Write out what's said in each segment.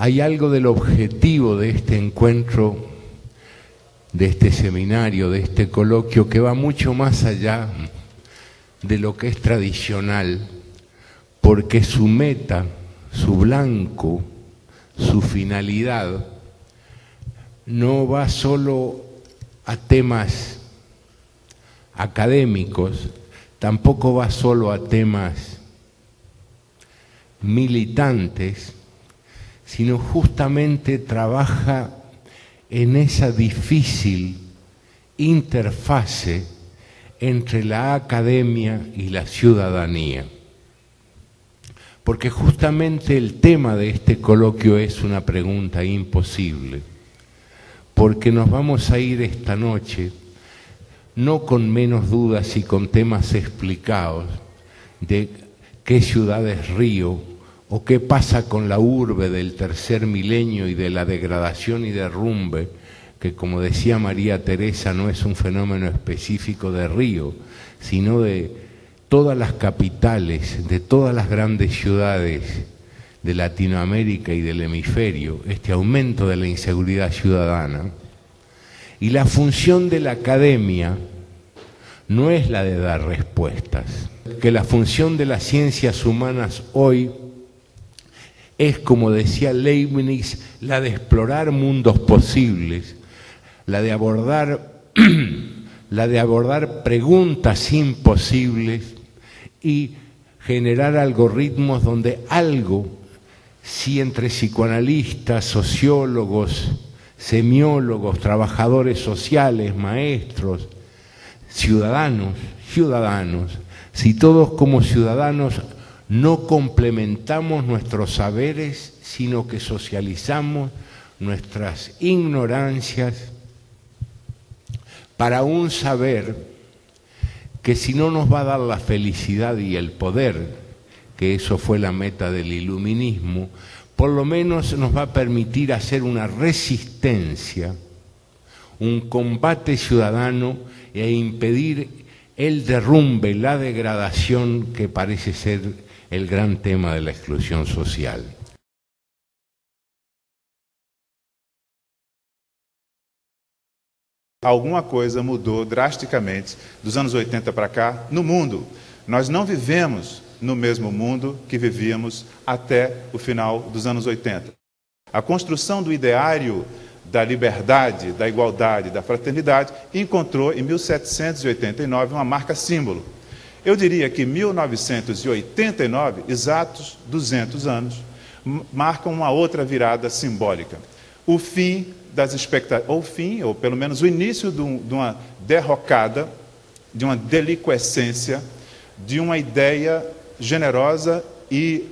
hay algo del objetivo de este encuentro, de este seminario, de este coloquio, que va mucho más allá de lo que es tradicional, porque su meta, su blanco, su finalidad, no va solo a temas académicos, tampoco va solo a temas militantes, sino justamente trabaja en esa difícil interfase entre la academia y la ciudadanía. Porque justamente el tema de este coloquio es una pregunta imposible, porque nos vamos a ir esta noche no con menos dudas y con temas explicados de qué ciudad es Río, o qué pasa con la urbe del tercer milenio y de la degradación y derrumbe, que como decía María Teresa no es un fenómeno específico de Río, sino de todas las capitales, de todas las grandes ciudades de Latinoamérica y del hemisferio, este aumento de la inseguridad ciudadana. Y la función de la academia no es la de dar respuestas, que la función de las ciencias humanas hoy es, como decía Leibniz, la de explorar mundos posibles, la de abordar preguntas imposibles y generar algoritmos donde algo, si entre psicoanalistas, sociólogos, semiólogos, trabajadores sociales, maestros, ciudadanos, si todos como ciudadanos no complementamos nuestros saberes, sino que socializamos nuestras ignorancias para un saber que si no nos va a dar la felicidad y el poder, que eso fue la meta del iluminismo, por lo menos nos va a permitir hacer una resistencia, un combate ciudadano e impedir el derrumbe, la degradación que parece ser el gran tema de la exclusión social. Alguma coisa mudou drasticamente dos anos 80 para cá no mundo. Nós não vivemos no mesmo mundo que vivíamos até o final dos anos 80. A construção do ideário da liberdade, da igualdade, da fraternidade encontrou em 1789 uma marca símbolo. Eu diria que 1989, exatos 200 anos, marcam uma outra virada simbólica. O fim das expectativas, ou pelo menos o início de uma derrocada, de uma deliquescência, de uma ideia generosa e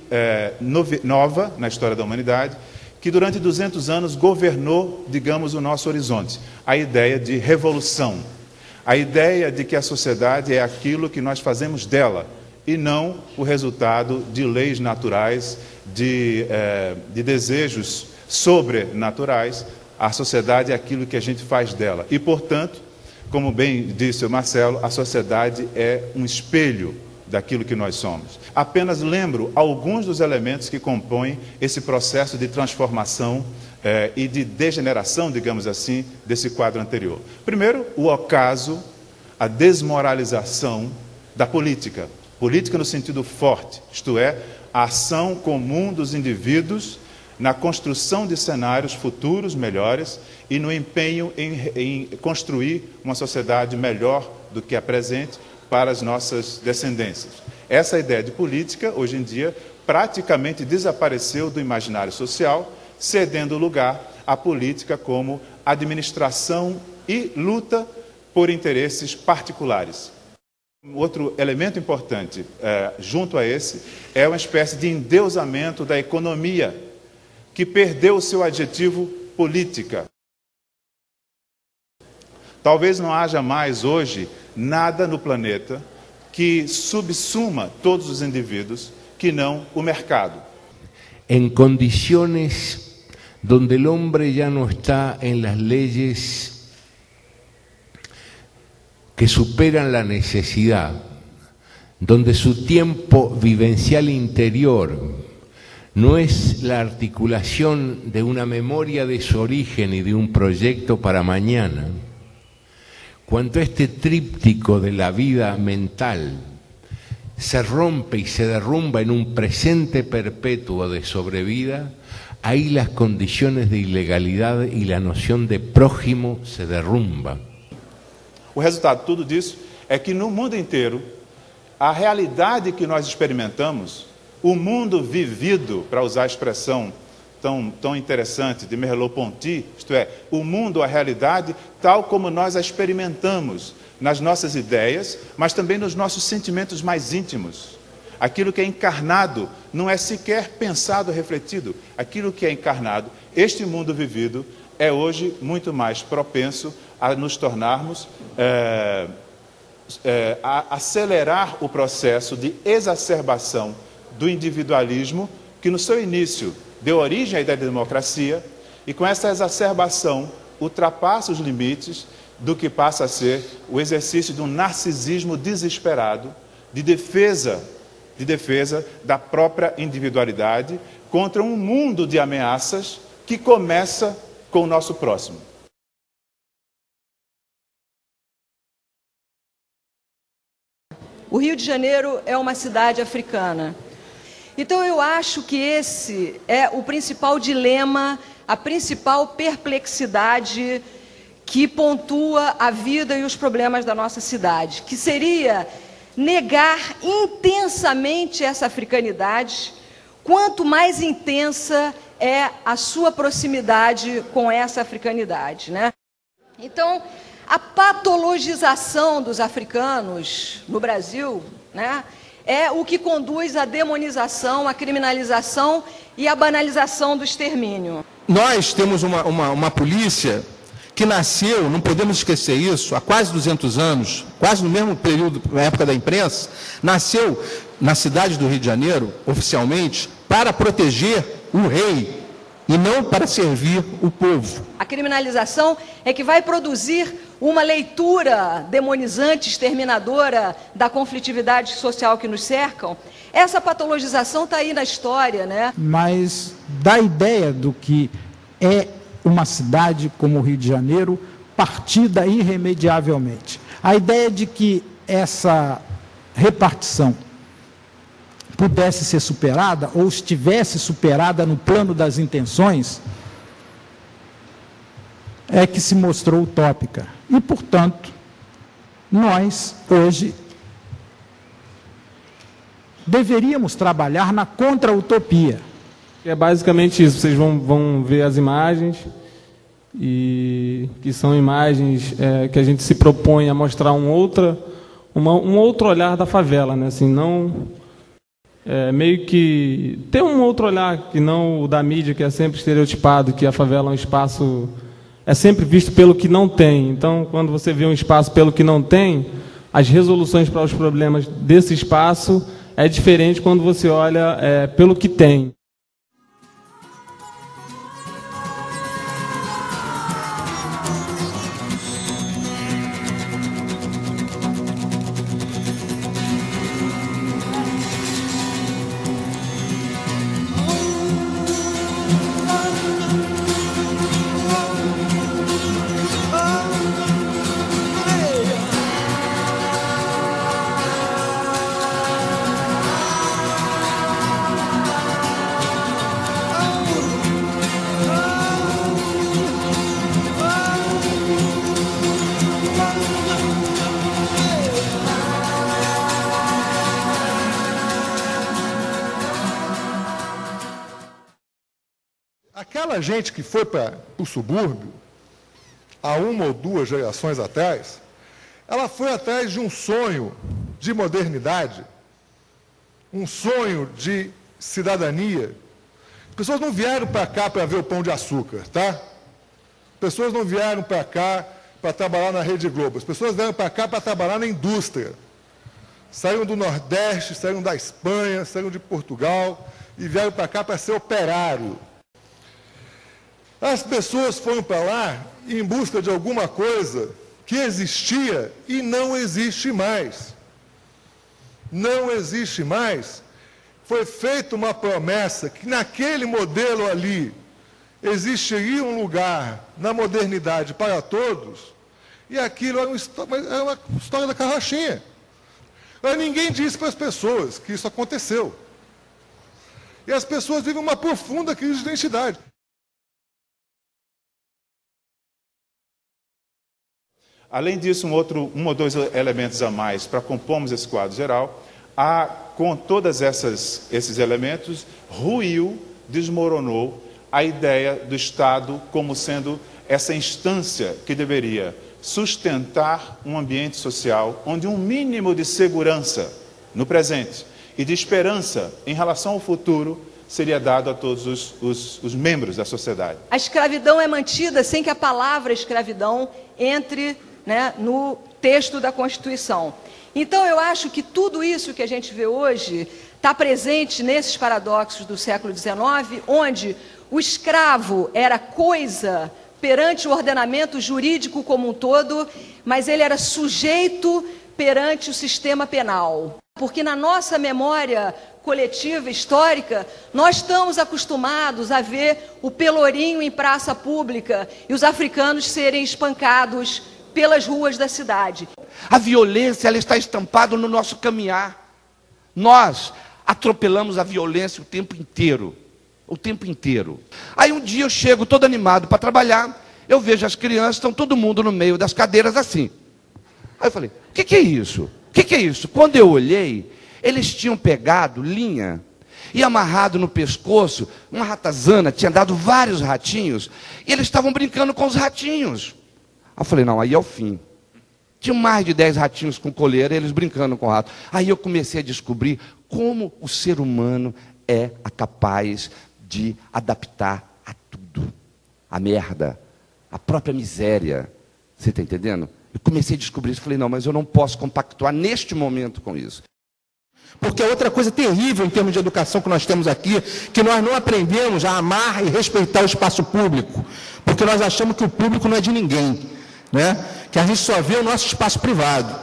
nova na história da humanidade, que durante 200 anos governou, digamos, o nosso horizonte. A ideia de revolução. A ideia de que a sociedade é aquilo que nós fazemos dela e não o resultado de leis naturais, de desejos sobrenaturais. A sociedade é aquilo que a gente faz dela. E, portanto, como bem disse o Marcelo, a sociedade é um espelho daquilo que nós somos. Apenas lembro alguns dos elementos que compõem esse processo de transformação e de degeneração, digamos assim, desse quadro anterior. Primeiro, o ocaso, a desmoralização da política. Política no sentido forte, isto é, a ação comum dos indivíduos na construção de cenários futuros melhores e no empenho em construir uma sociedade melhor do que a presente para as nossas descendências. Essa ideia de política, hoje em dia, praticamente desapareceu do imaginário social, cedendo lugar à política como administração e luta por interesses particulares. Outro elemento importante junto a esse é uma espécie de endeusamento da economia, que perdeu o seu adjetivo política. Talvez não haja mais hoje nada no planeta que subsuma todos os indivíduos que não o mercado. En condiciones donde el hombre ya no está en las leyes que superan la necesidad, donde su tiempo vivencial interior no es la articulación de una memoria de su origen y de un proyecto para mañana, cuando este tríptico de la vida mental se rompe y se derrumba en un presente perpetuo de sobrevida, ahí las condiciones de ilegalidad y la noción de prójimo se derrumba. O resultado de tudo disso é que no mundo inteiro, a realidade que nós experimentamos, o mundo vivido, para usar a expressão tão interessante de Merleau-Ponty, isto é, o mundo, a realidade, tal como nós a experimentamos nas nossas ideias, mas também nos nossos sentimentos mais íntimos. Aquilo que é encarnado não é sequer pensado, refletido. Aquilo que é encarnado, este mundo vivido, é hoje muito mais propenso a nos tornarmos, a acelerar o processo de exacerbação do individualismo, que no seu início deu origem à ideia de democracia, e com essa exacerbação ultrapassa os limites do que passa a ser o exercício de um narcisismo desesperado, de defesa da própria individualidade contra um mundo de ameaças que começa com o nosso próximo. O Rio de Janeiro é uma cidade africana. Então eu acho que esse é o principal dilema, a principal perplexidade que pontua a vida e os problemas da nossa cidade, que seria negar intensamente essa africanidade, quanto mais intensa é a sua proximidade com essa africanidade, né? Então, a patologização dos africanos no Brasil, né, é o que conduz à demonização, à criminalização e à banalização do extermínio. Nós temos uma polícia que nasceu, não podemos esquecer isso, há quase 200 anos, quase no mesmo período, na época da imprensa, nasceu na cidade do Rio de Janeiro, oficialmente, para proteger o rei e não para servir o povo. A criminalização é que vai produzir uma leitura demonizante, exterminadora da conflitividade social que nos cercam. Essa patologização está aí na história, né? Mas dá ideia do que é uma cidade como o Rio de Janeiro, partida irremediavelmente. A ideia de que essa repartição pudesse ser superada, ou estivesse superada no plano das intenções, é que se mostrou utópica. E, portanto, nós, hoje, deveríamos trabalhar na contra-utopia. É basicamente isso, vocês vão ver as imagens, e que são imagens que a gente se propõe a mostrar um outro olhar da favela, né? Assim, não, meio que ter um outro olhar, que não o da mídia, que é sempre estereotipado, que a favela é um espaço, é sempre visto pelo que não tem. Então, quando você vê um espaço pelo que não tem, as resoluções para os problemas desse espaço é diferente quando você olha pelo que tem. Aquela gente que foi para o subúrbio, há 1 ou 2 gerações atrás, ela foi atrás de um sonho de modernidade, um sonho de cidadania. As pessoas não vieram para cá para ver o Pão de Açúcar, tá? As pessoas não vieram para cá para trabalhar na Rede Globo. As pessoas vieram para cá para trabalhar na indústria. Saíram do Nordeste, saíram da Espanha, saíram de Portugal e vieram para cá para ser operário. As pessoas foram para lá em busca de alguma coisa que existia e não existe mais. Não existe mais. foi feita uma promessa que naquele modelo ali existiria um lugar na modernidade para todos, e aquilo era uma história da carrochinha. Mas ninguém disse para as pessoas que isso aconteceu. E as pessoas vivem uma profunda crise de identidade. Além disso, um ou dois elementos a mais para compormos esse quadro geral, com todos esses elementos, ruiu, desmoronou a ideia do Estado como sendo essa instância que deveria sustentar um ambiente social onde um mínimo de segurança no presente e de esperança em relação ao futuro seria dado a todos os membros da sociedade. A escravidão é mantida sem que a palavra escravidão entre, né, no texto da Constituição. Então, eu acho que tudo isso que a gente vê hoje está presente nesses paradoxos do século XIX, onde o escravo era coisa perante o ordenamento jurídico como um todo, mas ele era sujeito perante o sistema penal. Porque na nossa memória coletiva, histórica, nós estamos acostumados a ver o pelourinho em praça pública e os africanos serem espancados pelas ruas da cidade. A violência, ela está estampada no nosso caminhar. Nós atropelamos a violência o tempo inteiro. O tempo inteiro. Aí um dia eu chego todo animado para trabalhar, eu vejo as crianças, estão todo mundo no meio das cadeiras assim. Aí eu falei, o que é isso? O que é isso? Quando eu olhei, eles tinham pegado linha e amarrado no pescoço, uma ratazana, tinha dado vários ratinhos, e eles estavam brincando com os ratinhos. Aí eu falei, não, aí é o fim. Tinha mais de 10 ratinhos com coleira, eles brincando com o rato. Aí eu comecei a descobrir como o ser humano é capaz de adaptar a tudo. A merda, a própria miséria. Você está entendendo? Eu comecei a descobrir isso. Falei, não, mas eu não posso compactuar neste momento com isso. Porque é outra coisa terrível em termos de educação que nós temos aqui, que nós não aprendemos a amar e respeitar o espaço público. Porque nós achamos que o público não é de ninguém, né? Que a gente só vê o nosso espaço privado.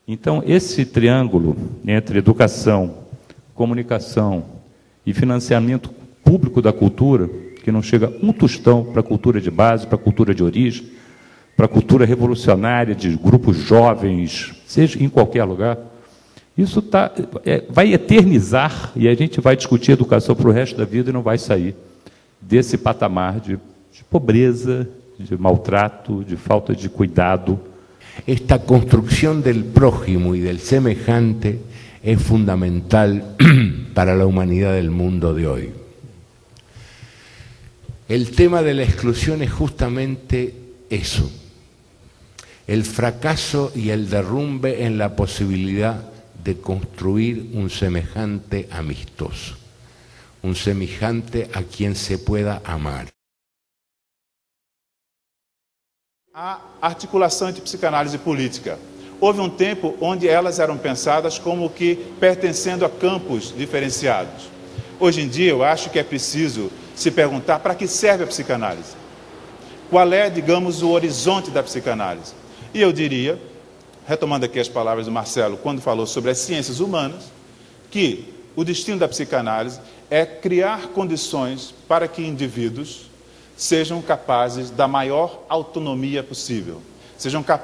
Então, esse triângulo entre educação, comunicação e financiamento público da cultura, que não chega um tostão para a cultura de base, para a cultura de origem, para a cultura revolucionária de grupos jovens, seja em qualquer lugar, isso vai eternizar, e a gente vai discutir educação para o resto da vida e não vai sair desse patamar de pobreza, de maltrato, de falta de cuidado. Esta construcción del prójimo y del semejante es fundamental para la humanidad del mundo de hoy. El tema de la exclusión es justamente eso, el fracaso y el derrumbe en la posibilidad de construir un semejante amistoso, un semejante a quien se pueda amar. A articulação entre psicanálise e política. Houve um tempo onde elas eram pensadas como que pertencendo a campos diferenciados. Hoje em dia, eu acho que é preciso se perguntar para que serve a psicanálise. Qual é, digamos, o horizonte da psicanálise? E eu diria, retomando aqui as palavras do Marcelo, quando falou sobre as ciências humanas, que o destino da psicanálise é criar condições para que indivíduos sejam capazes da maior autonomia possível, sejam capazes